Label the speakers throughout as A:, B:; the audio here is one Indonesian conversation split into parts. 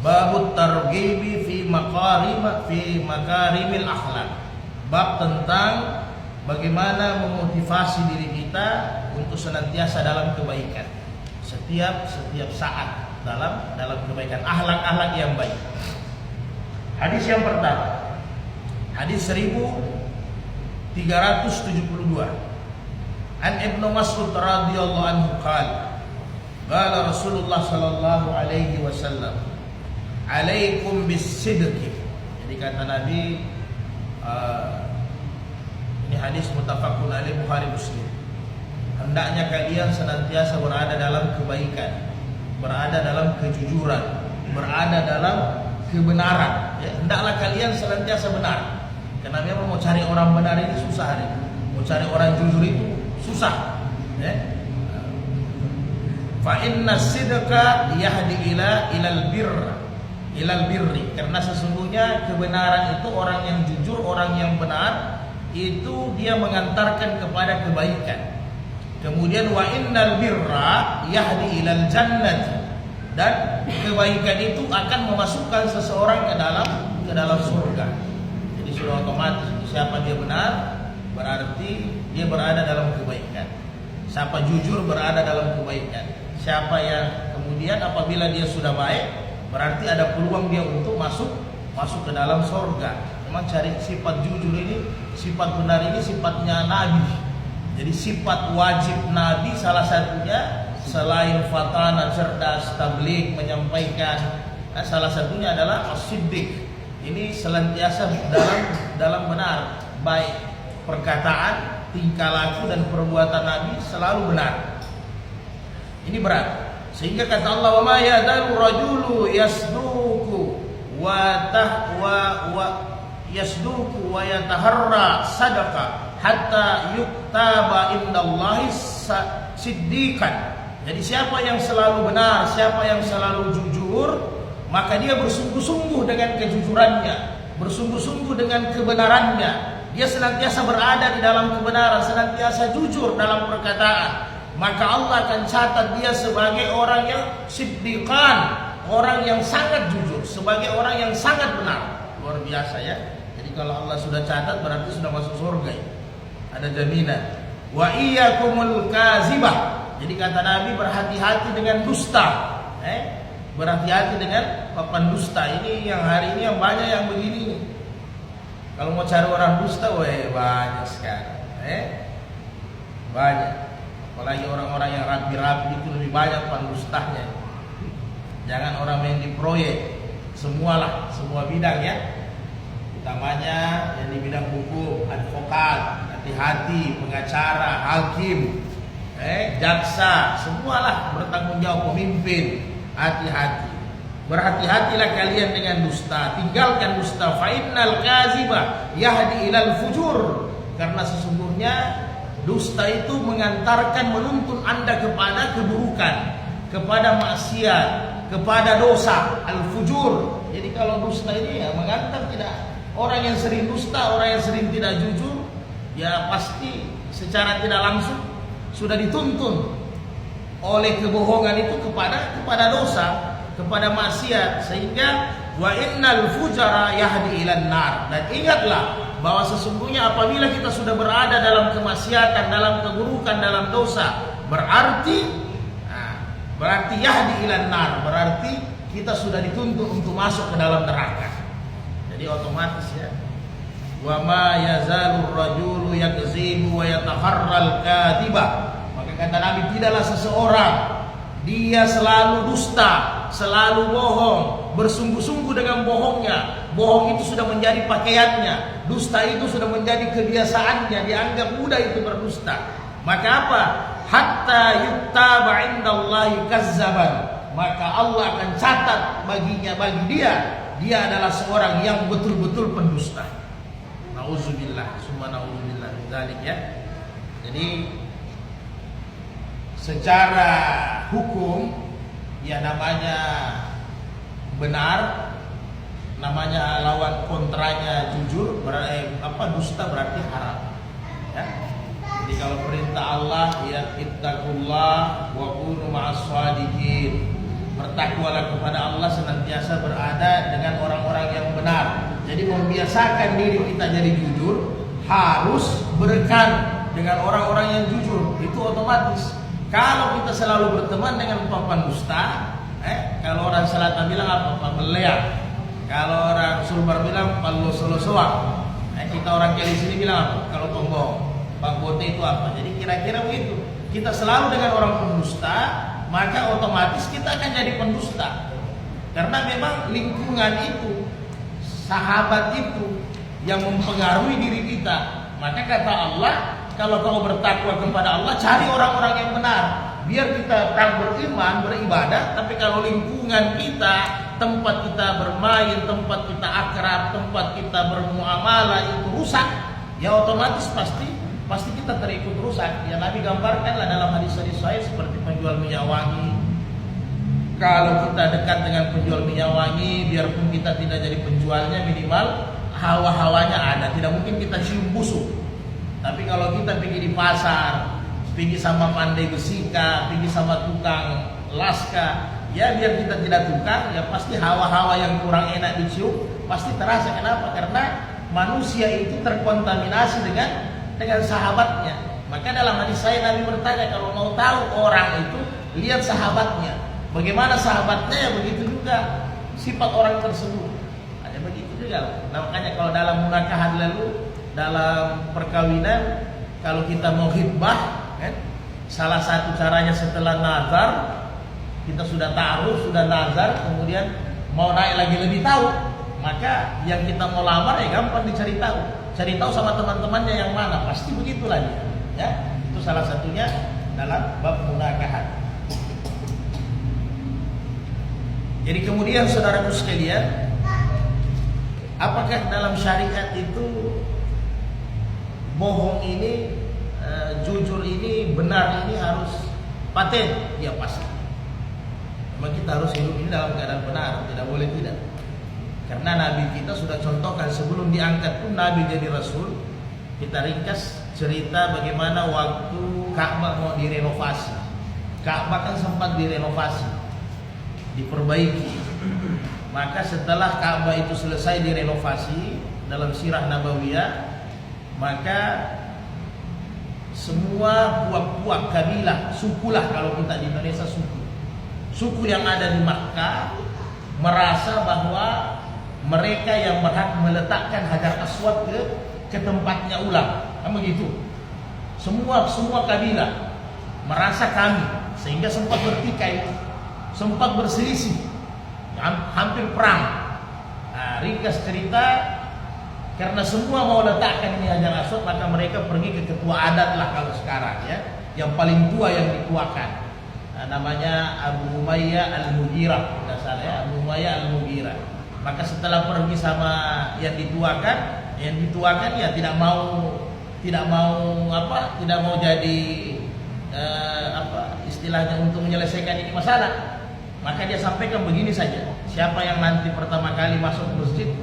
A: Babut targhibi fi makarimil akhlak. Bab tentang bagaimana memotivasi diri kita untuk senantiasa dalam kebaikan. Setiap saat dalam kebaikan, akhlak-akhlak yang baik. Hadis yang pertama, hadis 1372. An Ibnu Mas'ud radhiyallahu anhu qala Rasulullah sallallahu alaihi wasallam, "Alaikum bis-sidqi." Jadi kata Nabi, ini hadis muttafaqun alaih Bukhari Muslim. Hendaknya kalian senantiasa berada dalam kebaikan, berada dalam kejujuran, berada dalam kebenaran. Ya, hendaklah kalian senantiasa benar. Karena memang mau cari orang benar ini susah hari. Mau cari orang jujur itu susah. Ya. Fa inna sidqa yahdi ilal birri. Karena sesungguhnya kebenaran itu, orang yang jujur, orang yang benar itu dia mengantarkan kepada kebaikan. Kemudian wa innal birra yahdi ilal jannati. Dan kebaikan itu akan memasukkan seseorang ke dalam surga. Jadi sudah otomatis siapa dia benar berarti dia berada dalam kebaikan. Siapa jujur berada dalam kebaikan. Siapa yang kemudian apabila dia sudah baik berarti ada peluang dia untuk masuk ke dalam surga. Memang cari sifat jujur ini, sifat benar ini sifatnya Nabi. Jadi sifat wajib Nabi salah satunya selain fatana, cerdas, tabligh, menyampaikan, salah satunya adalah as-siddiq. Ini senantiasa dalam benar, baik perkataan, tingkah laku dan perbuatan Nabi selalu benar. Ini berat. Sehingga kata Allah, "Wa ma yadalu rajulu yasduku wa yataharra sadaqa hatta yuktaba indallahi siddiqan." Jadi siapa yang selalu benar, siapa yang selalu jujur, maka dia bersungguh-sungguh dengan kejujurannya, bersungguh-sungguh dengan kebenarannya. Dia senantiasa berada di dalam kebenaran, senantiasa jujur dalam perkataan. Maka Allah akan catat dia sebagai orang yang siddiqan, orang yang sangat jujur, sebagai orang yang sangat benar. Luar biasa ya. Jadi kalau Allah sudah catat berarti sudah masuk surga ya. Ada jaminan. Wa iyyakumul kazibah. Jadi kata Nabi, berhati-hati dengan dusta. Berhati-hati dengan papan dusta. Ini yang hari ini yang banyak yang begini. Kalau mau cari orang dusta, banyak sekali. Banyak. Apalagi orang-orang yang rapi-rapi itu lebih banyak pandustahnya. Jangan orang main di proyek. Semua bidang ya. Utamanya yang di bidang hukum, advokat, hati-hati, pengacara, hakim, jaksa, semualah bertanggung jawab, pemimpin. Hati-hati. Berhati-hatilah kalian dengan dusta. Tinggalkan dusta. Fa innal kaziba yahdi ilal fujur. Karena sesungguhnya dusta itu mengantarkan, menuntun Anda kepada keburukan, kepada maksiat, kepada dosa, al-fujur. Jadi kalau dusta ini ya mengantar tidak. Orang yang sering dusta, orang yang sering tidak jujur, ya pasti secara tidak langsung sudah dituntun oleh kebohongan itu kepada dosa, kepada maksiat. Sehingga wa innal fujara yahdi ilan nar. Dan ingatlah bahwa sesungguhnya apabila kita sudah berada dalam kemaksiatan, dalam keburukan, dalam dosa, berarti yahdi ilan nar, berarti kita sudah dituntut untuk masuk ke dalam neraka. Jadi otomatis ya. Wa ma yazalur rajulu yakzibu wa yataharral kadhiba. Maka kata Nabi, tidaklah seseorang dia selalu dusta, selalu bohong, bersungguh-sungguh dengan bohongnya. Bohong itu sudah menjadi pakaiannya, dusta itu sudah menjadi kebiasaannya, dianggap mudah itu berdusta. Maka apa? Hatta yuktaba indallahi kazzaban. Maka Allah akan catat bagi dia adalah seorang yang betul-betul pendusta. Nauzubillah, summa nauzubillah min dzalik ya. Jadi secara hukum ya namanya benar, namanya lawan kontranya jujur, dusta berarti haram. Ya. Jadi kalau perintah Allah ya ittaqullah wa kunu ma'as shadiqin. bertakwalah kepada Allah, senantiasa berada dengan orang-orang yang benar. Jadi membiasakan diri kita jadi jujur, harus berrekan dengan orang-orang yang jujur. Itu otomatis. Kalau kita selalu berteman dengan papan dusta, kalau orang Selatan bilang apa? Pembelian. Kalau orang Sulbar bilang pallo-solo-soa. Kita orang Kali sini bilang apa? Kalau pembohong. Pak Bote itu apa? Jadi kira-kira begitu. Kita selalu dengan orang pendusta, maka otomatis kita akan jadi pendusta. Karena memang lingkungan itu, sahabat itu yang mempengaruhi diri kita. Maka kata Allah, kalau kau bertakwa kepada Allah, cari orang-orang yang benar. Biar kita tak beriman, beribadah, tapi kalau lingkungan kita, tempat kita bermain, tempat kita akrab, tempat kita bermuamalah itu rusak, ya otomatis pasti kita terikut rusak. Ya Nabi gambarkanlah dalam hadis-hadis sahih seperti penjual minyak wangi. Kalau kita dekat dengan penjual minyak wangi, biarpun kita tidak jadi penjualnya, minimal hawa-hawanya ada. Tidak mungkin kita cium busuk. Tapi kalau kita pergi di pasar, pergi sama pandai besika, pergi sama tukang laska, ya biar kita tidak tukang, ya pasti hawa-hawa yang kurang enak dicium pasti terasa. Kenapa? Karena manusia itu terkontaminasi dengan sahabatnya. Maka dalam hadis saya Nabi bertanya, kalau mau tahu orang itu, lihat sahabatnya. Bagaimana sahabatnya, ya begitu juga sifat orang tersebut. Ada begitu juga. Nah, makanya kalau dalam munakahan lalu, dalam perkawinan, kalau kita mau khitbah, kan, salah satu caranya setelah nazar, kita sudah taruh, sudah nazar, kemudian mau naik lagi lebih tahu, maka yang kita mau lamar ya gampang dicari tahu. Cari tahu sama teman-temannya yang mana, pasti begitulah dia. Ya, itu salah satunya dalam bab munakahat. Jadi kemudian saudaraku sekalian, apakah dalam syariat itu bohong ini, jujur ini, benar ini harus paten? Ya pasti. Memang kita harus hidup ini dalam keadaan benar, tidak boleh tidak. Karena Nabi kita sudah contohkan sebelum diangkat pun Nabi jadi Rasul. Kita ringkas cerita bagaimana waktu Ka'bah mau direnovasi. Ka'bah kan sempat direnovasi, diperbaiki. Maka setelah Ka'bah itu selesai direnovasi dalam sirah Nabawiyah, maka semua puak-puak kabilah, sukulah kalau kita di Indonesia suku yang ada di Makkah merasa bahwa mereka yang berhak meletakkan Hajar Aswad ke tempatnya ulang, kan begitu. Semua kabilah merasa kami, sehingga sempat bertikai, sempat berselisih, hampir perang. Nah, ringkas cerita, karena semua mau letakkan ini Hajar Aswad, maka mereka pergi ke ketua adat lah kalau sekarang ya, yang paling tua yang dituakan. Namanya Abu Umayyah Al-Mughirah, tidak salah ya, Abu Umayyah Al-Mughirah. Maka setelah pergi sama yang dituakan ya tidak mau jadi istilahnya untuk menyelesaikan ini masalah. Maka dia sampaikan begini saja, siapa yang nanti pertama kali masuk masjid,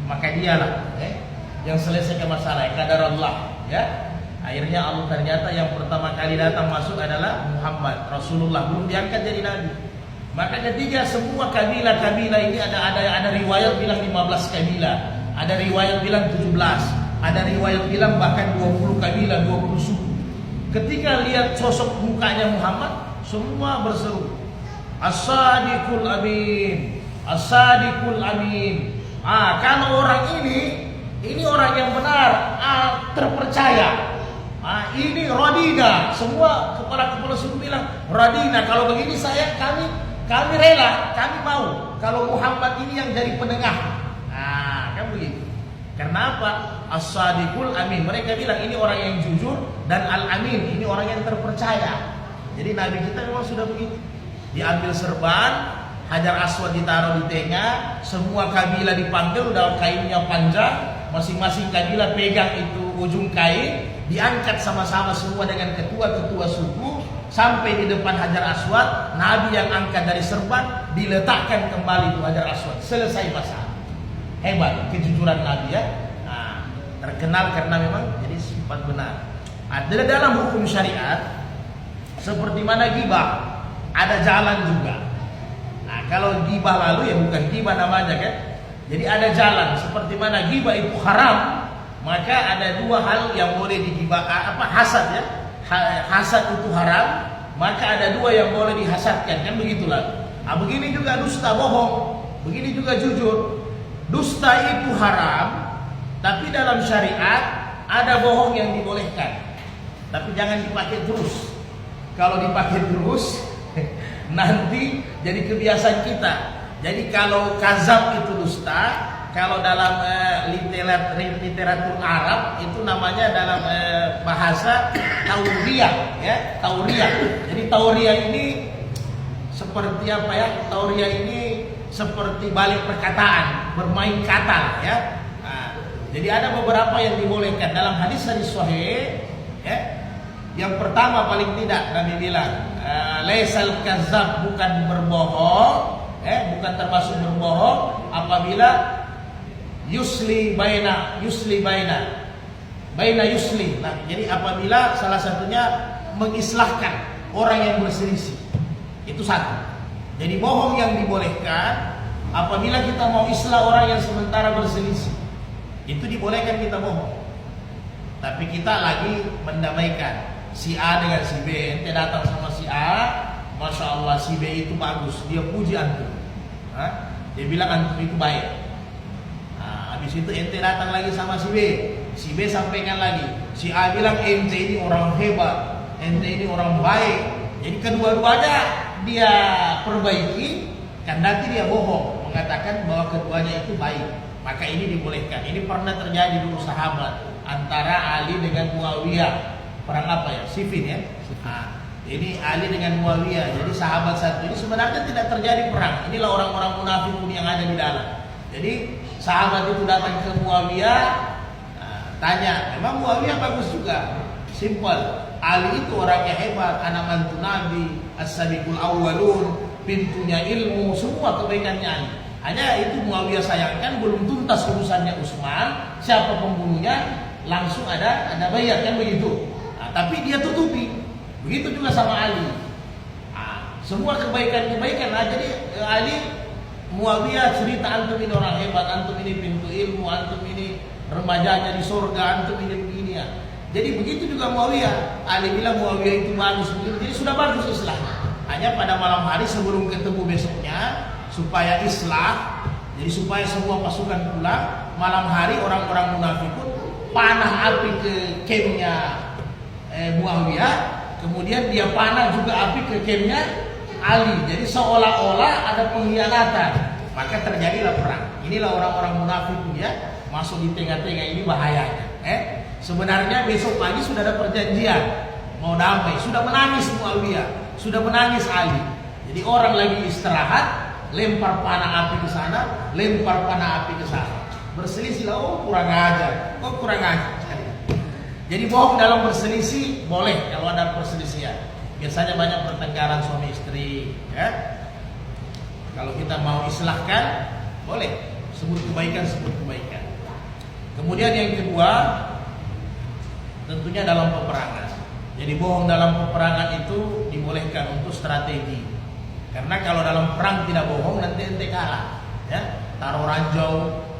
A: maka dialah yang selesaikan masalah, kadar Allah ya. Akhirnya Allah ternyata yang pertama kali datang masuk adalah Muhammad Rasulullah, belum diangkat jadi nabi. Maka ketika semua kabilah-kabilah ini ada riwayat bilang 15 kabilah, ada riwayat bilang 17, ada riwayat bilang bahkan 20 kabilah, 20 suku. Ketika lihat sosok mukanya Muhammad, semua berseru, As-Sadiqul Amin, As-Sadiqul Amin. Kalau orang ini orang yang benar, terpercaya. Ini Radina. Semua kepala suku bilang Radina. Kalau begini kami rela, kami mau. Kalau Muhammad ini yang jadi penengah, kan begitu. Karena apa? As-Sadiqul Amin. Mereka bilang ini orang yang jujur, dan Al-Amin ini orang yang terpercaya. Jadi Nabi kita memang sudah begitu. Diambil serban, Hajar Aswad ditaruh di tengah, semua kabilah dipanggil, udah kainnya panjang, masing-masing kabilah pegang itu ujung kain, diangkat sama-sama semua dengan ketua-ketua suku sampai di depan Hajar Aswad. Nabi yang angkat dari serban, diletakkan kembali di Hajar Aswad. Selesai masalah. Hebat kejujuran Nabi ya. Terkenal karena memang jadi sifat benar. Ada dalam hukum syariat seperti mana ghibah, ada jalan juga. kalau gibah lalu ya bukan gibah namanya kan. Jadi ada jalan seperti mana gibah itu haram, maka ada dua hal yang boleh digibah, hasad ya. Hasad itu haram, maka ada dua yang boleh dihasadkan, kan begitulah. Begini juga dusta, bohong. Begini juga jujur. Dusta itu haram, tapi dalam syariat ada bohong yang dibolehkan. Tapi jangan dipakai terus. Kalau dipakai terus nanti jadi kebiasaan kita. Jadi kalau kazab itu dusta, kalau dalam literatur Arab itu namanya dalam bahasa tauriyah ya, tauriyah. Jadi tauriyah ini seperti apa ya? Tauriyah ini seperti balik perkataan, bermain kata ya. Nah, jadi ada beberapa yang dibolehkan dalam hadis-hadis sahih ya. Yang pertama paling tidak Nabi bilang laisal kazab, bukan berbohong, bukan termasuk berbohong apabila yusli baina. Nah, jadi apabila salah satunya mengislahkan orang yang berselisih. Itu satu. Jadi bohong yang dibolehkan apabila kita mau islah orang yang sementara berselisih. Itu dibolehkan kita bohong. Tapi kita lagi mendamaikan si A dengan si B. Ente datang sama si A, Masya Allah si B itu bagus, dia puji antum. Dia bilang antum itu baik. Habis itu ente datang lagi sama si B sampaikan lagi. Si A bilang ente ini orang hebat, ente ini orang baik. Jadi kedua-duanya dia perbaiki, kan nanti dia bohong, mengatakan bahwa keduanya itu baik. Maka ini dibolehkan. Ini pernah terjadi dulu sahabat antara Ali dengan Muawiyah. Perang apa ya? Siffin ya. Ini Ali dengan Muawiyah. Jadi sahabat satu ini sebenarnya tidak terjadi perang. Inilah orang-orang munafik yang ada di dalam. Jadi sahabat itu datang ke Muawiyah, tanya, memang Muawiyah bagus juga. Simple. Ali itu orangnya hebat, anak mantu Nabi, as-sabiqul awwalun, pintunya ilmu, semua kebaikannya Ali. Hanya itu Muawiyah sayangkan belum tuntas urusannya Utsman, siapa pembunuhnya, langsung ada bayat kan begitu. Tapi dia tutupi. Begitu juga sama Ali. Semua kebaikan-kebaikan. Jadi Ali, Muawiyah cerita antum ini orang hebat, antum ini pintu ilmu, antum ini remajanya di surga, antum ini begini ya. Jadi begitu juga Muawiyah. Ali bilang Muawiyah itu bagus begitu. Jadi sudah bagus islah. Hanya pada malam hari sebelum ketemu besoknya supaya islah. Jadi supaya semua pasukan pulang, malam hari orang-orang munafik pun panah api ke kemnya Muawiyah, kemudian dia panah juga api ke kemnya Ali. Jadi seolah-olah ada pengkhianatan, maka terjadilah perang. Inilah orang-orang munafik ya, masuk di tengah-tengah, ini bahayanya. Sebenarnya besok pagi sudah ada perjanjian mau damai, sudah menangis Muawiyah, sudah menangis Ali. Jadi orang lagi istirahat, lempar panah api ke sana, lempar panah api ke sana. Berselisih lah, kurang ajar. Jadi bohong dalam berselisih boleh kalau ada perselisihan. Biasanya banyak pertengkaran suami istri, ya. Kalau kita mau islahkan, boleh sebut kebaikan. Kemudian yang kedua, tentunya dalam peperangan. Jadi bohong dalam peperangan itu dibolehkan untuk strategi. Karena kalau dalam perang tidak bohong nanti ente kalah, ya. Taruh ranjau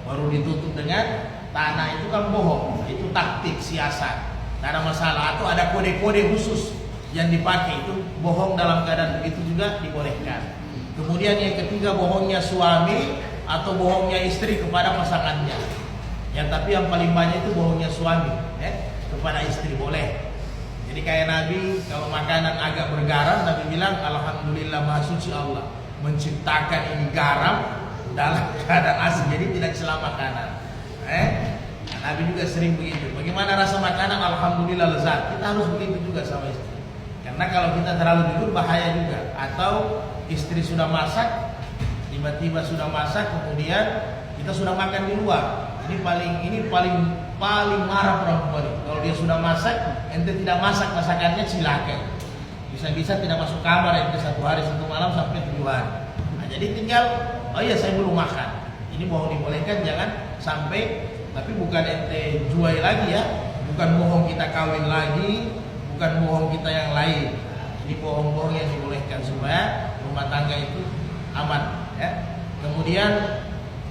A: baru ditutup dengan tanah, itu kan bohong. Itu taktik siasat, tidak ada masalah. Atau ada kode-kode khusus yang dipakai, itu bohong dalam keadaan begitu juga dibolehkan. Kemudian yang ketiga, bohongnya suami atau bohongnya istri kepada pasangannya. Tapi yang paling banyak itu bohongnya suami kepada istri, boleh. Jadi kayak Nabi kalau makanan agak bergaram, Nabi bilang alhamdulillah maha suci Allah menciptakan ini garam dalam keadaan asin, jadi tidak celah makanan. Nabi juga sering begitu. Bagaimana rasa makanan? Alhamdulillah lezat. Kita harus begitu juga sama istri. Karena kalau kita terlalu jujur bahaya juga. Atau istri sudah masak, tiba-tiba sudah masak, kemudian kita sudah makan di luar. Ini paling marah perempuan. Kalau dia sudah masak, ente tidak masak masakannya, silakan. Bisa-bisa tidak masuk kamar ente 1 hari 1 malam sampai 7 hari. Jadi tinggal, oh iya saya belum makan. Ini bohong dibolehkan, jangan sampai. Tapi bukan ente jual lagi ya, bukan bohong kita kawin lagi, bukan bohong kita yang lain. Ini bohong-bohong yang dibolehkan supaya rumah tangga itu aman ya. Kemudian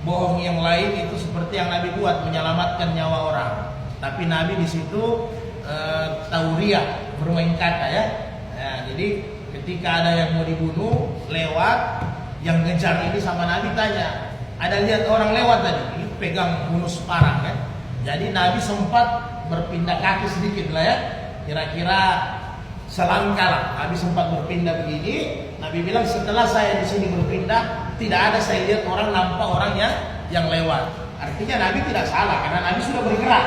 A: bohong yang lain itu seperti yang Nabi buat, menyelamatkan nyawa orang. Tapi Nabi di situ tauriah, bermain kata ya. Nah, jadi ketika ada yang mau dibunuh lewat, yang ngejar ini sama Nabi tanya, ada lihat orang lewat tadi, ini pegang bunuh separang kan. Jadi Nabi sempat berpindah kaki sedikit lah ya, kira-kira selangkah lah. Nabi sempat berpindah begini. Nabi bilang setelah saya di sini berpindah, tidak ada saya lihat orang, nampak orang yang lewat. Artinya Nabi tidak salah karena Nabi sudah bergerak.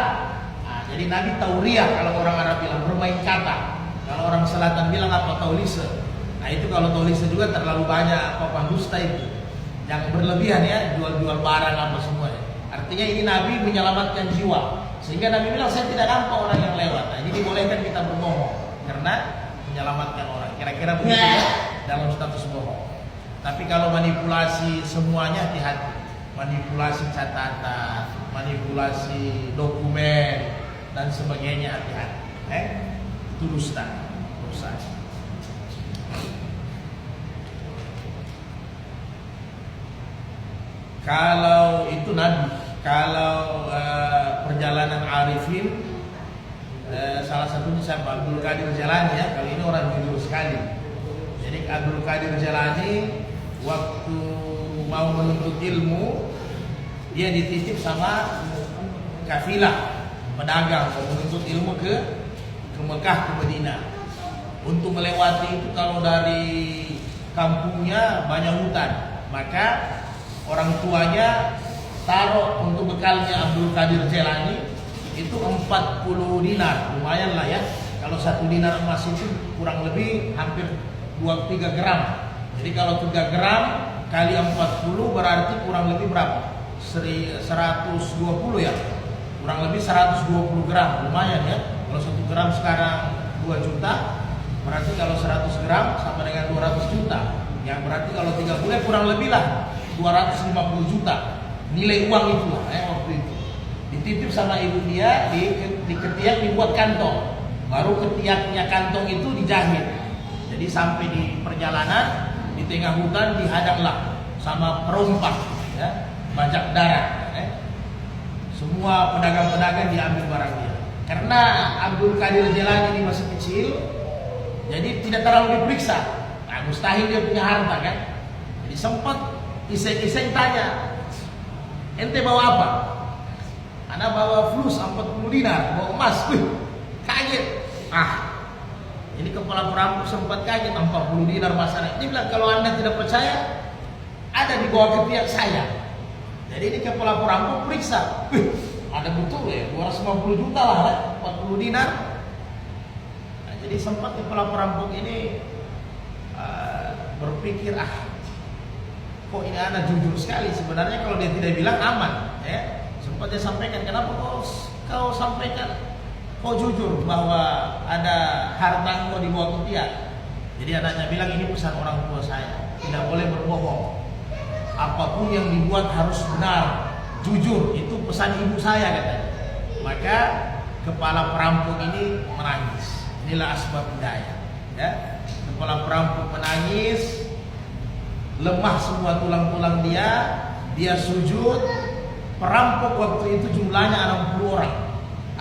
A: Nah, jadi Nabi tauriah, kalau orang Arab bilang bermain kata. Kalau orang Selatan bilang apa, taulise. Nah itu kalau taulise juga terlalu banyak apa dusta itu, yang berlebihan ya, jual-jual barang apa semua ya. Artinya ini Nabi menyelamatkan jiwa, sehingga Nabi bilang saya tidak nampak orang yang lewat. Nah, jadi dibolehkan kita berbohong karena menyelamatkan orang. Kira-kira begitu ya, dalam status bohong. Tapi kalau manipulasi semuanya hati-hati. Manipulasi catatan, manipulasi dokumen dan sebagainya hati-hati. Itu dusta. Kalau itu Nabi, kalau perjalanan arifin, salah satunya siapa? Abdul Qadir Jailani ya. Kalau ini orang jujur sekali. Jadi Abdul Qadir Jailani waktu mau menuntut ilmu, dia dititip sama kafilah pedagang menuntut ilmu ke Mekah, ke Madinah. Untuk melewati itu kalau dari kampungnya banyak hutan, maka orang tuanya taruh untuk bekalnya Abdul Qadir Jailani itu 40 dinar, lumayan lah ya. Kalau 1 dinar emas itu kurang lebih hampir 2-3 gram. Jadi kalau 3 gram kali 40 berarti kurang lebih berapa? 120 ya. Kurang lebih 120 gram, lumayan ya. Kalau 1 gram sekarang 2 juta, berarti kalau 100 gram sama dengan 200 juta. Yang berarti kalau 3 bulan kurang lebih lah 250 juta nilai uang itulah waktu itu. Dititip sama ibu dia di ketiak dibuat kantong. Baru ketiaknya kantong itu dijahit. Jadi sampai di perjalanan di tengah hutan dihadanglah sama perompak ya, bajak darat. Semua pedagang-pedagang diambil barang dia. Karena Abdul Qadir Jailani ini masih kecil, jadi tidak terlalu diperiksa. Nah, mustahil dia punya harta kan. Jadi sempat iseng-iseng tanya, ente bawa apa? Ana bawa flus 40 dinar, bawa emas. Kaget. Ini kepala perampok sempat kaget, 40 dinar masalah. Dia bilang kalau anda tidak percaya, ada di bawah ketiak saya. Jadi ini kepala perampok periksa. Ada betul ya, 250 juta lah, 40 dinar. Nah, jadi sempat kepala perampok ini berpikir, kok ini anak jujur sekali. Sebenarnya kalau dia tidak bilang aman ya. Sempat dia sampaikan, kenapa kau sampaikan, kau jujur bahwa ada harta kau di bawah ketiak. Jadi anaknya bilang, ini pesan orang tua saya, tidak boleh berbohong. Apapun yang dibuat harus benar, jujur, itu pesan ibu saya katanya. Maka kepala perampok ini menangis. Inilah asbab hidayah ya. Kepala perampok menangis, lemah semua tulang-tulang dia sujud. Perampok waktu itu jumlahnya 60 orang.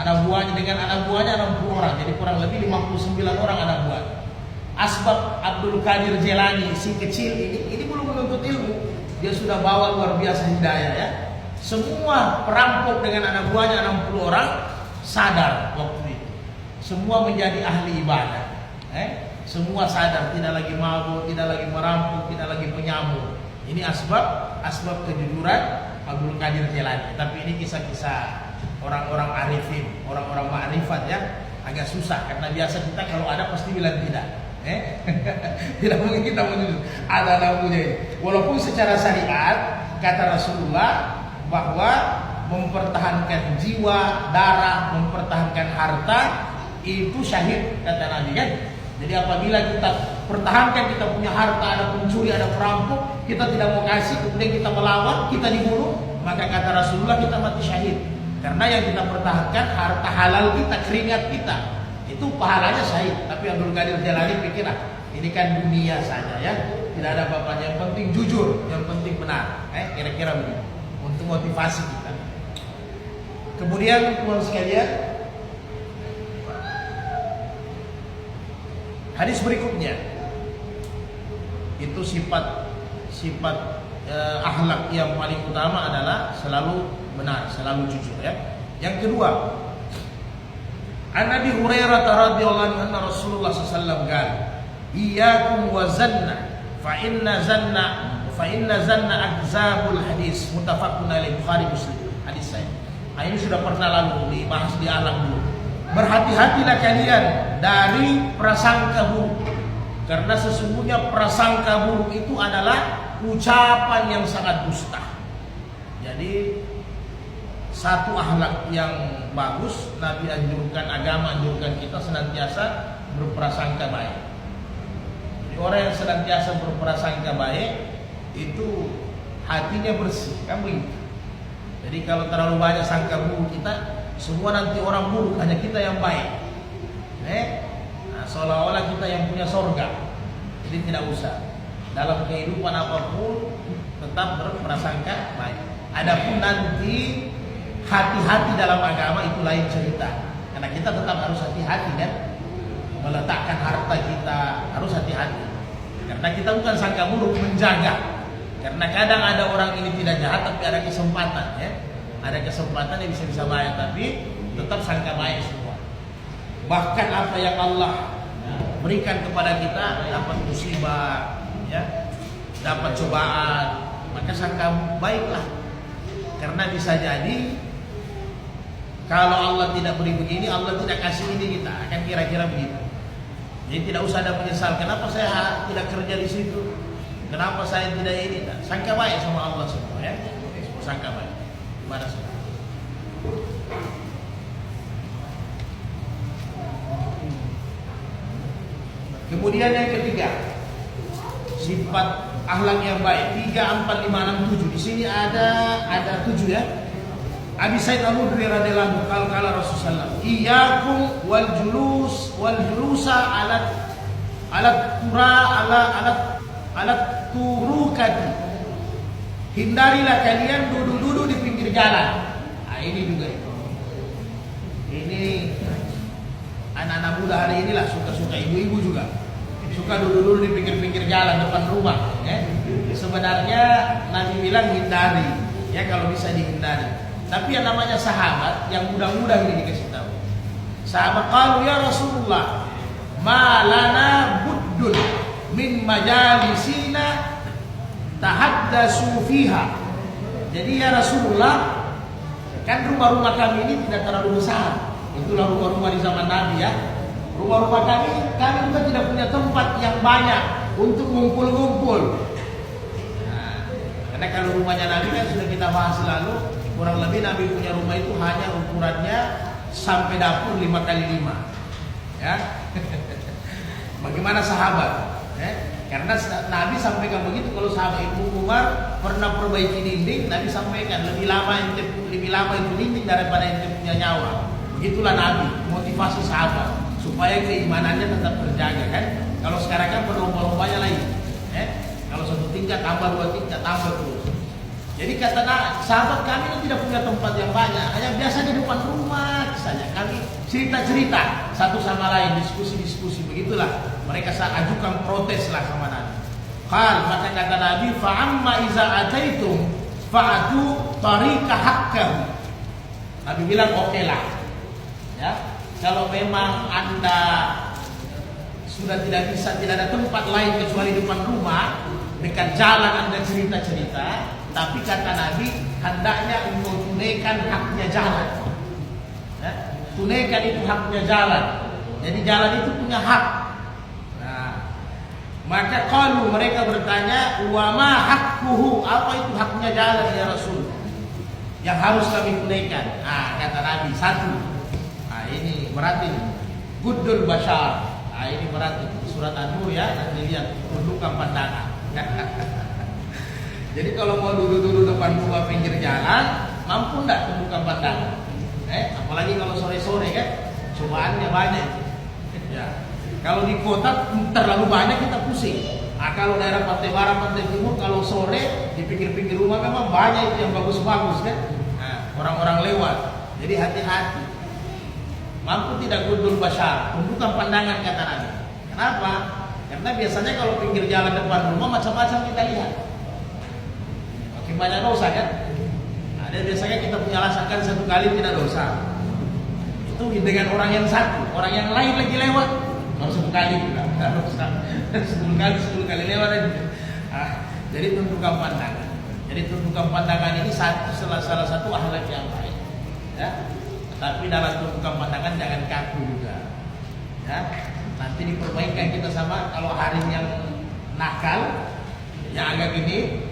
A: Anak buahnya dengan anak buahnya 60 orang. Jadi kurang lebih 59 orang anak buah. Asbab Abdul Qadir Jailani si kecil ini belum menuntut ilmu, dia sudah bawa luar biasa hidayah ya. Semua perampok dengan anak buahnya 60 orang sadar waktu itu. Semua menjadi ahli ibadah. Semua sadar, tidak lagi mabuk, tidak lagi merampok, tidak lagi penyambung. Ini asbab kejujuran Abdul Qadir Jailani. Tapi ini kisah-kisah orang-orang arifin, orang-orang ma'rifat ya. Agak susah karena biasa kita kalau ada pasti bilang tidak. Tidak mungkin kita menuju ada namanya. Walaupun secara syariat kata Rasulullah bahwa mempertahankan jiwa, darah, mempertahankan harta itu syahid kata Nabi kan. Jadi apabila kita pertahankan kita punya harta, ada pencuri, ada perampok, kita tidak mau kasih, kemudian kita melawan, kita dibunuh, maka kata Rasulullah kita mati syahid. Karena yang kita pertahankan harta halal kita, keringat kita, itu pahalanya syahid. Tapi Abdul Qadir Jailani pikir ini kan dunia saja ya, tidak ada apa-apanya. Yang penting jujur, yang penting benar. Kira-kira begitu. Untuk motivasi kita. Kemudian teman sekalian, hadis berikutnya itu sifat akhlak yang paling utama adalah selalu benar, selalu jujur ya. Yang kedua, An Abi Hurairah radhiyallahu anhu anna Rasulullah sallallahu alaihi wasallam qala, "Iyyakum wa zanna fa inna zanna akzabul hadis." Muttafaqun alaih, Bukhari Muslim. Hadis saya. Ini sudah pernah lalu dibahas di alam dulu. Berhati-hatilah kalian dari prasangka buruk. Karena sesungguhnya prasangka buruk itu adalah ucapan yang sangat dusta. Jadi satu akhlak yang bagus, Nabi anjurkan, agama anjurkan kita senantiasa berprasangka baik. Jadi orang yang senantiasa berprasangka baik itu hatinya bersih, kan begitu. Jadi kalau terlalu banyak sangka buruk kita, semua nanti orang buruk, hanya kita yang baik. Seolah-olah kita yang punya sorga. Jadi tidak usah. Dalam kehidupan apapun tetap berprasangka baik. Adapun nanti hati-hati dalam agama itu lain cerita. Karena kita tetap harus hati-hati kan, meletakkan harta kita harus hati-hati. Karena kita bukan sangka buruk, menjaga. Karena kadang ada orang ini tidak jahat tapi ada kesempatan ya. Ada kesempatan yang bisa bayar, tapi tetap sangka baik semua. Bahkan apa yang Allah berikan kepada kita, dapat musibah ya, dapat cobaan, maka sangka baiklah. Karena bisa jadi kalau Allah tidak beri begini, Allah tidak kasih ini, kita akan kira-kira begitu. Jadi tidak usah ada menyesal. Kenapa saya tidak kerja di situ? Kenapa saya tidak ini? Sangka baik sama Allah semua ya. Sangka baik. Gimana sih? Kemudian yang ketiga, sifat akhlak yang baik. 3, 4, 5, 6, 7. Di sini ada 7 ya. Abi Sa'id Al-Khudri radhiyallahu anhu qala Rasulullah, "Iyyakum wal julusa alat turukati." Hindarilah kalian duduk-duduk di pinggir jalan. Ini juga itu. Ini anak-anak muda hari inilah suka-suka, ibu-ibu juga suka duduk-duduk di pinggir-pinggir jalan depan rumah ya. Sebenarnya Nabi bilang hindari ya, kalau bisa dihindari. Tapi yang namanya sahabat yang muda-muda ini dikasih tahu. Sahabat qalu ya Rasulullah, ma lana buddun min majalisina tahaddasu fiha. Jadi ya Rasulullah, kan rumah-rumah kami ini tidak terlalu besar. Itulah rumah-rumah di zaman Nabi ya. Rumah-rumah kami juga tidak punya tempat yang banyak untuk ngumpul-ngumpul. Nah, karena kalau rumahnya Nabi kan sudah kita bahas lalu, kurang lebih Nabi punya rumah itu hanya ukurannya sampai dapur 5x5 ya. Bagaimana sahabat ya? Karena Nabi sampaikan begitu. Kalau sahabat Ibnu Umar pernah perbaiki dinding, Nabi sampaikan lebih lama itu dinding daripada ente punya nyawa. Begitulah Nabi motivasi sahabat supaya keimanannya tetap terjaga kan. Kalau sekarang kan berlomba-lombanya lain kalau satu tingkat tambah 2 tingkat tambah terus. Jadi kata sahabat kami itu tidak punya tempat yang banyak, hanya biasa di depan rumah saja. Kami cerita-cerita satu sama lain, diskusi-diskusi, begitulah. Mereka ajukan protes lah sama Nabi. Maka kata Nabi, fa'amma iza ataitum fa'atu tariqa haqqahu. Nabi bilang oke lah ya, kalau memang Anda sudah tidak ada tempat lain kecuali depan rumah, dekat jalan Anda cerita-cerita. Tapi kata Nabi, hendaknya engkau tunaikan haknya jalan ya, tunaikan itu haknya jalan. Jadi jalan itu punya hak. Nah, maka qalu, mereka bertanya, wa ma haqquhu, apa itu haknya jalan ya Rasul yang harus kami tunaikan? Kata Nabi, 1. Ini berarti Guddul Bashar. Ini berarti surat An-Nur ya, nanti lihat tundukan pandangan. Jadi kalau mau duduk-duduk depan rumah pinggir jalan, mampu enggak tundukan pandangan? Apalagi kalau sore-sore kan, cobaannya banyak. Ya. Kalau di kota terlalu banyak kita pusing. Nah, kalau daerah Pantai Barat, Pantai Timur, kalau sore di pinggir-pinggir rumah memang banyak itu yang bagus-bagus kan. Nah, orang-orang lewat. Jadi hati-hati. Mampu tidak gudul basyar, tundukkan pandangan kata Nabi. Kenapa? Karena biasanya kalau pinggir jalan depan rumah macam-macam kita lihat. Makin banyak dosa kan? Ada biasanya kita punya alasan kan satu kali tidak dosa. Itu dengan orang yang satu, orang yang lain lagi lewat baru satu kali juga, tidak dosa. 10 kali lewat aja. Nah, jadi tentukan pandangan. Jadi tentukan pandangan ini salah satu akhlak yang baik. Ya. Tapi dalam tentukan pandangan jangan kaku juga. Ya. Nanti diperbaikan kita sama kalau hari yang nakal, yang agak gini,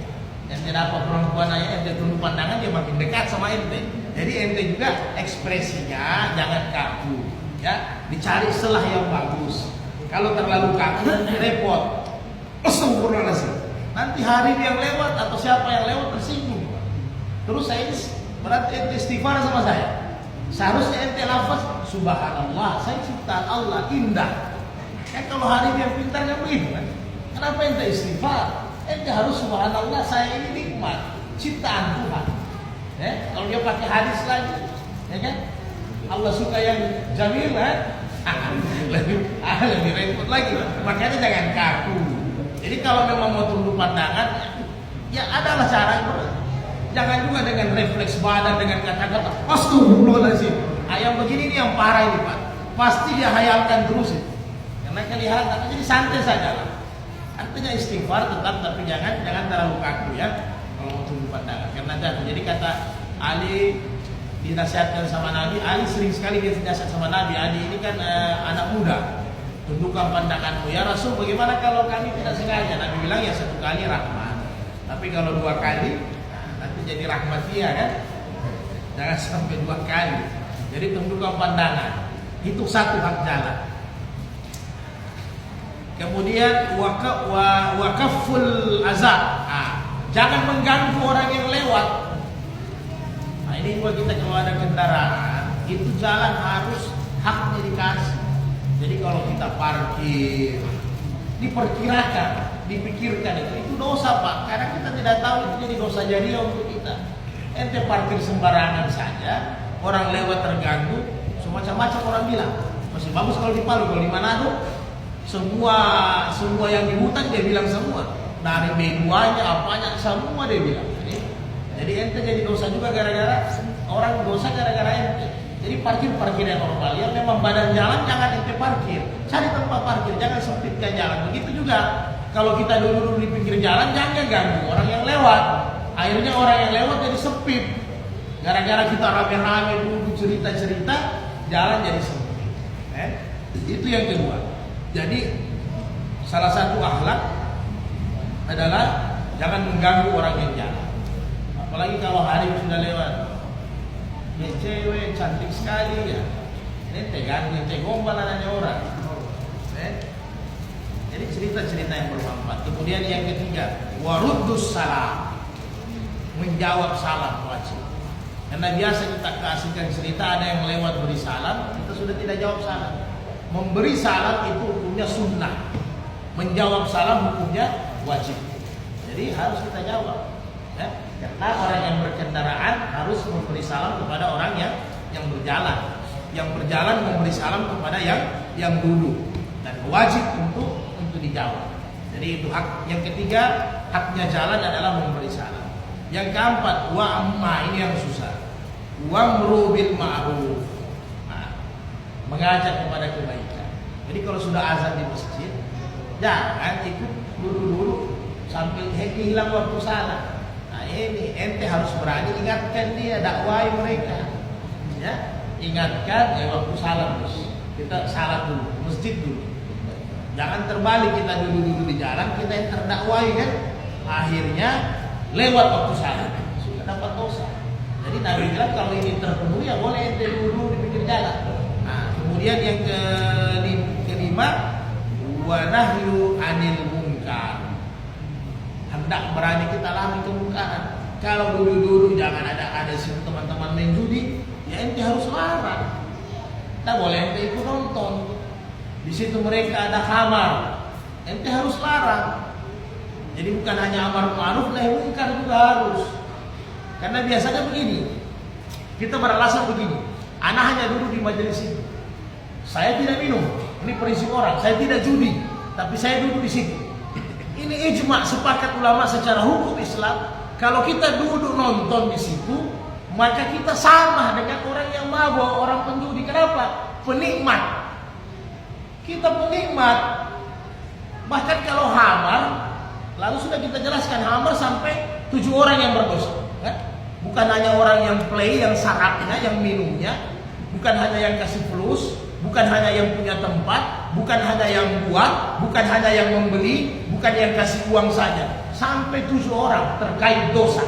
A: yang tidak apa perempuan aja ente tunduk pandangan dia makin dekat sama ente. Jadi ente juga ekspresinya jangan kaku. Ya, dicari celah yang bagus. Kalau terlalu kaku repot. Astagfirullahaladzim. Nanti hari yang lewat atau siapa yang lewat tersinggung. Terus saya berarti ente istighfar sama saya. Seharusnya ente lafaz subhanallah, saya ciptaan Allah indah. Kan kalau hari yang pintarnya begitu kan. Kenapa ente istighfar? Ente harus subhanallah, saya ini nikmat ciptaan Tuhan. Ya, kalau dia pakai hadis lagi, ya kan? Allah suka yang jamil kan? lebih repot lagi. Makanya jangan kaku. Jadi kalau memang mau tunduk pandangan, ya adalah cara. Jangan juga dengan refleks badan dengan kata-kata astagfirullahaladzim. Yang begini ini yang parah ini Pak. Pasti dia hayalkan terus itu. Karena kelihatan, jadi santai saja lah. Artinya istighfar tetap, tapi jangan terlalu kaku ya. Kalau mau tunduk pandangan. Karena jadi kata Ali dinasihatkan sama Nabi, Ali sering sekali dia dinasihat sama Nabi. Ali ini kan anak muda. Tundukkan pandanganmu ya Rasul. Bagaimana kalau kami tidak sengaja? Nabi bilang ya 1 kali rahmat. Tapi kalau 2 kali nanti jadi rahmatia kan. Jangan sampai 2 kali. Jadi tundukkan pandangan. Itu satu hak jalan. Kemudian wakaful azab. Jangan mengganggu orang yang lewat. Nah, ini juga kita kalau ada kendaraan, itu jalan harus haknya dikasih. Jadi kalau kita parkir, diperkirakan, dipikirkan itu dosa Pak. Karena kita tidak tahu itu jadi dosa jariah untuk kita. Ente parkir sembarangan saja, orang lewat terganggu, semacam-macam orang bilang. Masih bagus kalau di Palu, kalau di Manado, semua yang di hutan dia bilang semua. Dari B2-nya, apanya, semua dia bilang. Jadi ente jadi dosa juga gara-gara orang dosa gara-gara ente. Jadi parkir yang normal. Yang memang badan jalan jangan ente parkir. Cari tempat parkir, jangan sempitkan jalan. Begitu juga kalau kita dulu di pinggir jalan jangan ganggu orang yang lewat. Akhirnya orang yang lewat jadi sempit. Gara-gara kita rame-rame dulu cerita-cerita, jalan jadi sempit. Itu yang kedua. Jadi salah satu akhlak adalah jangan mengganggu orang yang jalan. Apalagi kalau hari sudah lewat. Ya cewek cantik sekali ya. Ini tegang, gombal adanya orang. Jadi cerita-cerita yang bermanfaat. Kemudian yang ketiga, waruddus salam. Menjawab salam wajib. Karena biasa kita kasihkan cerita ada yang lewat beri salam, kita sudah tidak jawab salam. Memberi salam itu hukumnya sunnah. Menjawab salam hukumnya wajib. Jadi harus kita jawab. Ya? Karena orang yang berkendaraan harus memberi salam kepada orang yang berjalan. Yang berjalan memberi salam kepada yang duduk. Dan wajib untuk dijawab. Jadi itu hak. Yang ketiga, haknya jalan adalah memberi salam. Yang keempat, wa'amma, ini yang susah. Wa'amru bil ma'ruf. Mengajak kepada kebaikan. Jadi kalau sudah azan di masjid, jangan ikut dulu sampai hilang waktu salat. Nah ini ente harus berani ingatkan dia, dakwai mereka. Ya, ingatkan waktu salat terus. Kita salat dulu, masjid dulu. Jangan terbalik kita dulu di jalan, kita yang terdakwai kan. Akhirnya lewat waktu salat, sudah dapat dosa. Jadi Nabi bilang kalau ini terpenuhi ya boleh ente dulu di pinggir jalan. Nah, kemudian yang kelima, wa nahyu anil munkar. Hendak berani kita larang kemungkaran. Kalau dulu jangan ada teman-teman main judi, ya ente harus larang. Tak boleh ente ikut nonton. Di situ mereka ada khamar, ente harus larang. Jadi bukan hanya amar ma'ruf nahi munkar juga harus. Karena biasanya begini, kita beralasan begini, anak hanya duduk di majelis itu, saya tidak minum, ini prinsip orang, saya tidak judi, tapi saya duduk di situ. Ini ijma sepakat ulama secara hukum Islam, kalau kita duduk nonton di situ, maka kita sama dengan orang yang mabuk, orang penjudi. Kenapa? Penikmat. Kita penikmat. Bahkan kalau hamar, lalu sudah kita jelaskan hamar sampai 7 orang yang berdosa. Bukan hanya orang yang play, yang sarapnya, yang minumnya, bukan hanya yang kasih flus, bukan hanya yang punya tempat, bukan hanya yang buat, bukan hanya yang membeli, bukan yang kasih uang saja. Sampai 7 orang terkait dosa.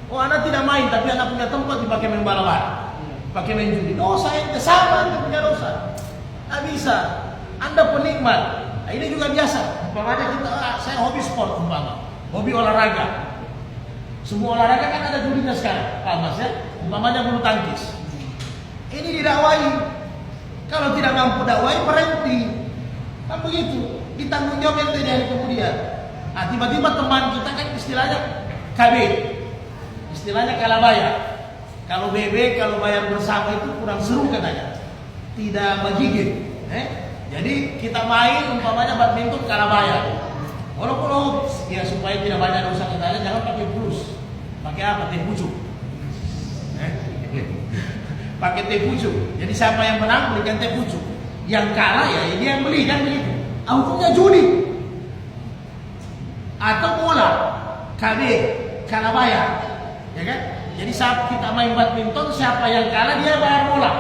A: Oh, anak tidak main, tapi anak punya tempat dipakai main bala-bala, pakai main judi. Dosa yang sama, anda punya dosa. Tidak bisa. Anda penikmat. Nah, ini juga biasa. Umpamanya kita, saya hobi sport, hobi olahraga. Semua olahraga kan ada judinya sekarang, Pak Mas ya. Umpamanya bulu tangkis. Ini didakwai. Kalau tidak mampu dakwai, berhenti. Kan begitu. Ditanggung jawab yang dari kemudian. Nah, tiba-tiba teman kita kan istilahnya KB. Istilahnya kalah bayar. Kalau BB, kalau bayar bersama itu kurang seru katanya. Tidak menggigit. Jadi kita main umpamanya badminton kalah bayar. Walaupun ya supaya tidak banyak dosa katanya, jangan pakai plus. Pakai apa? Teh pucuk. Pakai teh pucuk. Jadi siapa yang menang belikan teh pucuk. Yang kalah ya dia yang beli, kan begitu. Hukumnya judi. Atau bola, KB, kalah bayar. Ya kan? Jadi saat kita main badminton, siapa yang kalah dia bayar bola.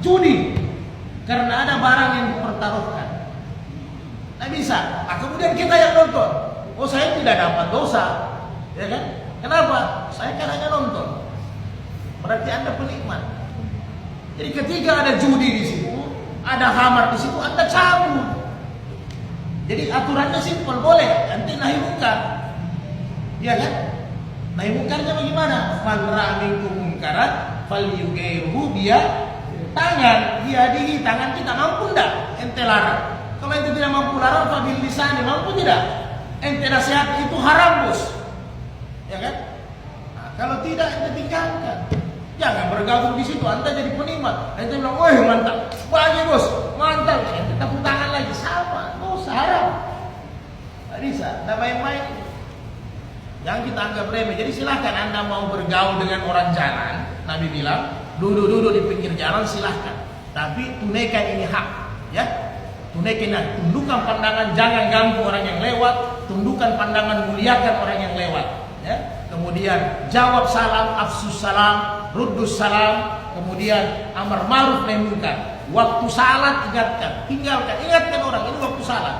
A: Judi. Karena ada barang yang dipertaruhkan. Tidak bisa. Nah, kemudian kita yang nonton. Oh, saya tidak dapat dosa. Ya kan? Kenapa? Saya kan hanya nonton. Berarti Anda penikmat. Jadi ketika ada judi di situ, ada khamar di situ, Anda cabut. Jadi aturannya simpel, boleh. Nanti nahi munkar. Ya kan? Nahi munkarnya bagaimana? Man ra'a minkum munkaran falyughayyirhu tangan. Biadihi, tangan kita mampu enggak? Ente larang. Kalau ente tidak mampu larang, fabil lisani, mampu tidak? Ente nasihat itu haram, bos. Ya kan? Nah, kalau tidak, ente tinggalkan. Jangan bergabung di situ. Anda jadi penikmat. Ente bilang, wah mantap, bagus bos, mantap. Ente tepuk tangan lagi, sama, dosa haram. Tidak bisa, tidak main-main. Jangan kita anggap remeh. Jadi silahkan Anda mau bergaul dengan orang jalan. Nabi bilang, duduk-duduk di pinggir jalan silahkan. Tapi tunaikan ini hak, ya. Tunaikan, tundukkan pandangan, jangan ganggu orang yang lewat. Tundukkan pandangan, muliakan orang yang lewat. Ya. Kemudian jawab salam, afsus salam, ruddus salam. Kemudian amar ma'ruf nahi munkar. Waktu salat ingatkan, ingatkan orang ini waktu salat.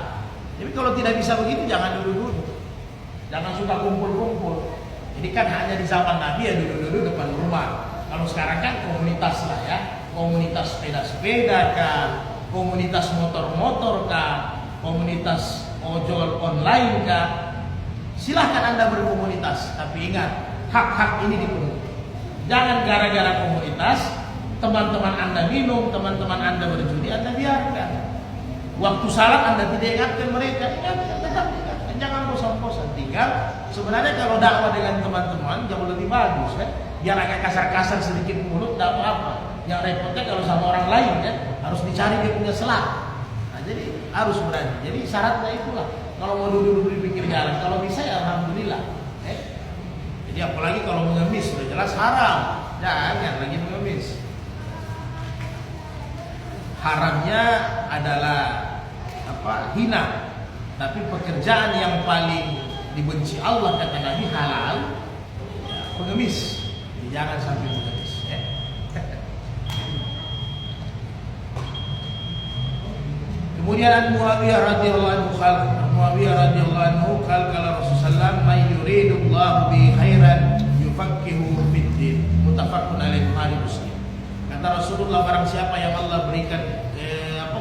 A: Jadi kalau tidak bisa begitu jangan duduk-duduk. Jangan suka kumpul-kumpul. Jadi kan hanya di zaman Nabi ya duduk-duduk depan rumah. Kalau sekarang kan komunitas lah ya, komunitas sepeda-sepeda kah, komunitas motor-motor kah, komunitas ojol online kah. Silahkan Anda berkomunitas, tapi ingat hak-hak ini dipenuhi. Jangan gara-gara komunitas teman-teman Anda minum, teman-teman Anda berjudi, Anda biarkan. Waktu salat Anda tidak ingatkan mereka, ingatkan, tetap ingatkan. Jangan bosan-bosan. Tinggal sebenarnya kalau dakwah dengan teman-teman jauh lebih bagus kan. Biar agak kasar-kasar sedikit mulut, tidak apa-apa. Yang repotnya kalau sama orang lain kan, harus dicari dia punya selat. Nah, jadi harus berani. Jadi syaratnya itulah. Kalau mau duduk-duduk di pinggir jalan, kalau bisa ya alhamdulillah. Jadi apalagi kalau mengemis sudah jelas haram. Jangan lagi mengemis. Haramnya adalah hina. Tapi pekerjaan yang paling dibenci Allah kata Nabi halal, ya, pengemis. Jadi jangan sampai mengemis. Ya. Kemudian Muawiyah radhiyallahu anhu kala Rasulullah may yuridullahu bi khairan yufaqqihu fid din. Muttafaqun alaihi Bukhari Muslim. Kata Rasulullah, barang siapa yang Allah berikan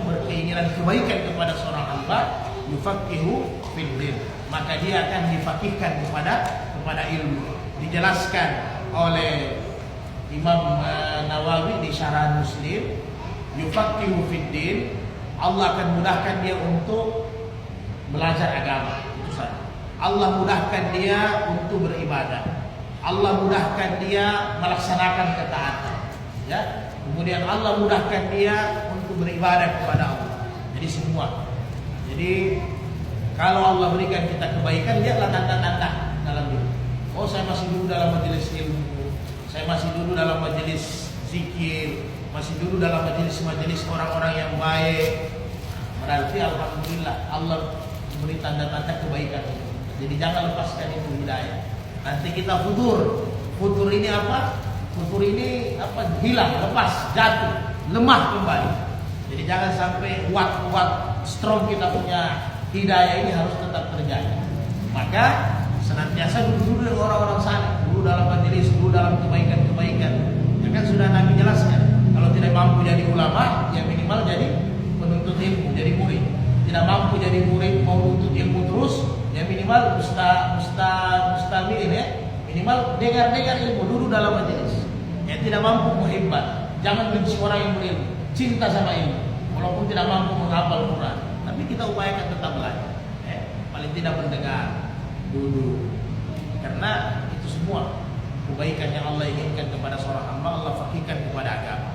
A: berkeinginan kebaikan kepada seorang hamba, yufaqqihu fid din, maka dia akan difaqihkan kepada ilmu. Dijelaskan oleh Imam Nawawi di Syarah Muslim, yufaqqihu fid din, Allah akan mudahkan dia untuk belajar agama, itu saja. Allah mudahkan dia untuk beribadah. Allah mudahkan dia melaksanakan ketaatan. Ya. Kemudian Allah mudahkan dia untuk beribadah kepada Allah. Jadi semua. Jadi kalau Allah berikan kita kebaikan, lihatlah tanda-tanda dalam diri. Oh, saya masih dulu dalam majelis ilmu, saya masih dulu dalam majelis zikir, masih dulu dalam majelis orang-orang yang baik. Berarti alhamdulillah Allah beri tanda-tanda kebaikan. Jadi jangan lepaskan itu hidayah. Nanti kita futur. Futur ini apa? Futur ini apa? Hilang, lepas, jatuh, lemah kembali. Jadi jangan sampai kuat-kuat strong kita punya hidayah ini harus tetap terjaga. Maka senantiasa dulu dengan orang-orang saleh, dulu dalam majelis, dulu dalam kebaikan-kebaikan. Ya kan sudah Nabi jelaskan. Kalau tidak mampu jadi ulama, ya minimal jadi penuntut ilmu, jadi murid. Tidak mampu jadi murid, mau menuntut ilmu terus, ya minimal mustami'in ya. Minimal dengar ilmu dulu dalam majelis. Yang tidak mampu muhibbat, jangan benci orang yang berilmu, cinta sama ilmu. Walaupun tidak mampu menghafal Quran, tapi kita upayakan tetap belajar. Paling tidak mendengar dulu. Karena itu semua kebaikan yang Allah inginkan kepada seorang hamba, Allah fakihkan kepada agama.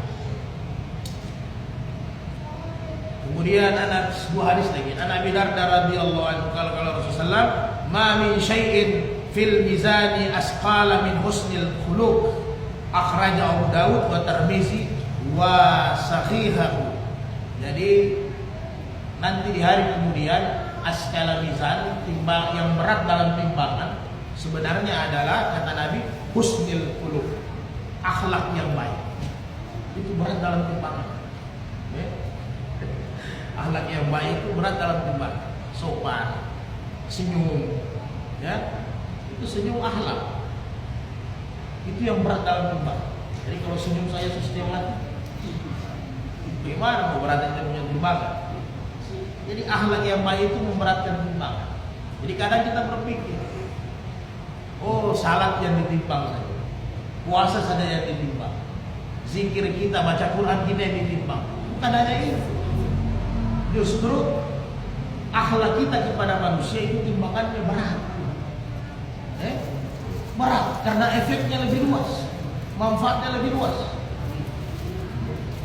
A: Kemudian ada sebuah hadis lagi. An Abi Darda radhiyallahu anhu kalau Rasulullah, "Ma min syai'in fil mizani asqala min husnil khuluq." Akhrajahu Abu Dawud wa Tirmizi wa sahihahu. Jadi nanti di hari kemudian asqala mizan, timbang yang berat dalam timbangan sebenarnya adalah kata Nabi husnil khuluq, akhlak yang baik. Itu berat dalam timbangan. Akhlak yang baik itu berat dalam timbangan. Sopan, senyum, ya. Itu senyum akhlak. Itu yang berat dalam timbangan. Jadi kalau senyum saya setiap mati, gimana mau beratnya punya timbangan? Jadi akhlak yang baik itu memberatkan timbangan. Jadi kadang kita berpikir, oh salat yang ditimbang saja, puasa saja yang ditimbang, zikir kita, baca Quran kita yang ditimbang. Bukan hanya itu. Justru akhlak kita kepada manusia itu timbangannya berat. Berat karena efeknya lebih luas, manfaatnya lebih luas.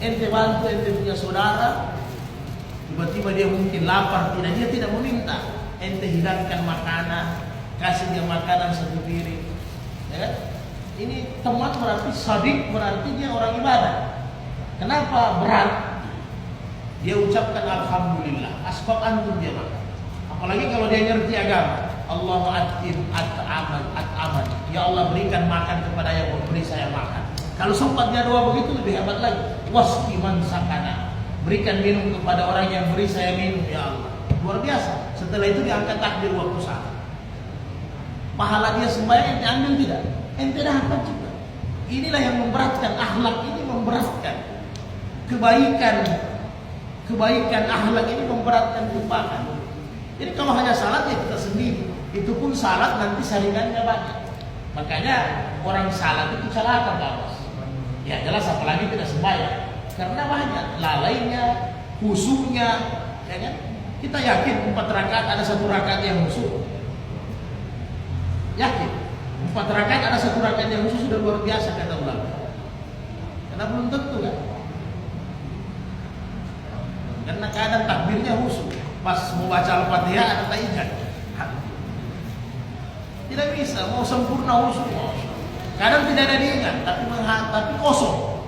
A: Ente bantu ente punya saudara, tiba-tiba dia mungkin lapar, dia tidak meminta, ente hidangkan makanan, kasih dia makanan satu piring. Ya? Ini teman berarti sadik, berarti dia orang ibadah. Kenapa berat? Dia ucapkan alhamdulillah, asbab antum dia makan. Apalagi kalau dia ngerti agama. Allahu at'im at'aman. Ya Allah berikan makan kepada yang memberi saya makan. Kalau sempat dia doa begitu lebih hebat lagi. Wasqi man sakana. Berikan minum kepada orang yang beri saya minum ya Allah. Luar biasa. Setelah itu diangkat takbir waktu salat. Pahala dia sembahyang ente ambil tidak? Ente dapat juga. Inilah yang memberatkan, akhlak ini memberatkan. Kebaikan akhlak ini memberatkan timbangan. Jadi kalau hanya salat ya kita sendiri. Itu pun salat nanti saringannya banyak. Makanya orang salat itu celaka kawan. Ya jelas apalagi tidak sembahyang. Karena banyak lalainya, khusyuknya, ya kan? Kita yakin 4 rakaat ada 1 rakaat yang khusyuk. Yakin 4 rakaat ada 1 rakaat yang khusyuk sudah luar biasa kata ulama. Karena belum tentu kan. Karena kadang takbirnya khusyuk. Pas mau baca Al-Fatihah ada tahiyat. Tidak bisa, mau sempurna khusyuk. Kadang tidak ada diingat, tapi kosong.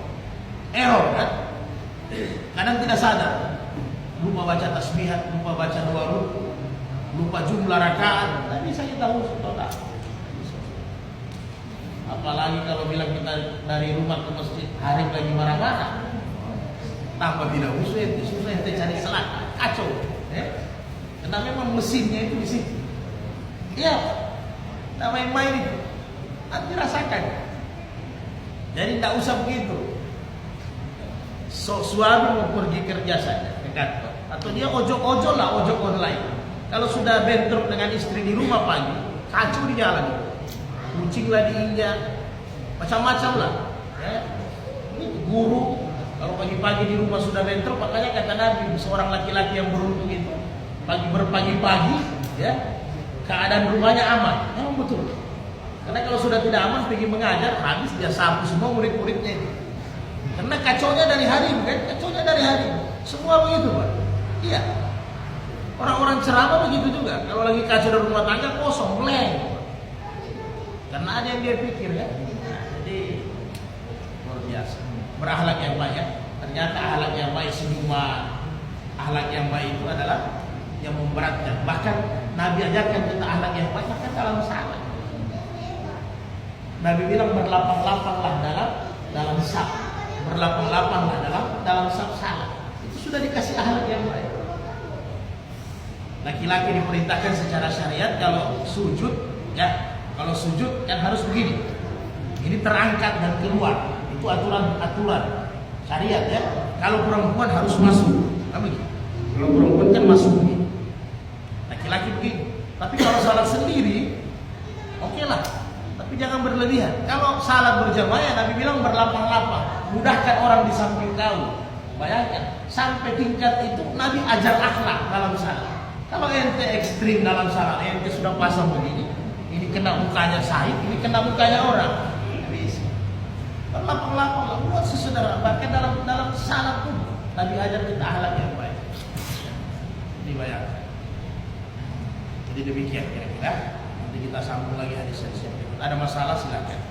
A: Error kan? Kadang tidak sadar. Lupa baca tasbihat, lupa baca doa ruku, lupa jumlah rakaat. Tidak bisa kita khusyuk total. Apalagi kalau bilang kita dari rumah ke masjid hari lagi marah-marah. Tanpa tidak khusyuk, susah ente cari selat, kacau. Karena memang mesinnya itu di situ. Iya, tak main-main itu. Nanti rasakan. Jadi tidak usah begitu. Suami mau pergi kerja saja ke kantor, atau dia ojok lah, ojok online. Kalau sudah bentrok dengan istri di rumah pagi, kacau di jalan. Kucing lah diinjak, macam-macam lah. Ini guru. Kalau pagi-pagi di rumah sudah bentrok, makanya kata Nabi, seorang laki-laki yang beruntung itu pagi-pagi, ya, keadaan rumahnya aman. Memang betul. Karena kalau sudah tidak aman pergi mengajar, habis dia sapu semua murid-muridnya itu. Karena kacaunya dari hari, kan? Kacaunya dari hari. Semua begitu, Pak. Iya. Orang-orang ceramah begitu juga. Kalau lagi kacau dari rumah tangga kosong, blank. Karena ada yang dia pikir kan. Jadi luar biasa. Berakhlak yang baik ya. Ternyata akhlak yang baik senyuman. Akhlak yang baik itu adalah yang memberatkan. Bahkan Nabi ajarkan kita akhlak yang baik bahkan dalam salat. Nabi bilang berlapang-lapanglah dalam saf. Berlapang-lapanglah dalam saf salat. Itu sudah dikasih akhlak yang baik. Laki-laki diperintahkan secara syariat kalau sujud ya, kalau sujud kan harus begini. Ini terangkat dan keluar. Itu aturan syariat ya. Kalau perempuan harus masuk. Nah, begini. Kalau perempuan kan masuk begini. Laki-laki begini. Tapi kalau salat sendiri, oke lah. Tapi jangan berlebihan. Kalau salat berjamaah, Nabi bilang berlapang-lapang, mudahkan orang di samping kau. Bayangkan, sampai tingkat itu Nabi ajar akhlak dalam salat. Kalau ente ekstrim dalam salat, ente sudah pasang begini, ini kena mukanya Said, ini kena mukanya orang. Bisa. Berlapang-lapang, buat sesederhana. Bahkan dalam salat pun Nabi ajar kita akhlak yang baik. Dibayangkan. Jadi demikian kira-kira. Nanti kita sambung lagi hadis-hadis yang berikut. Ada masalah silakan.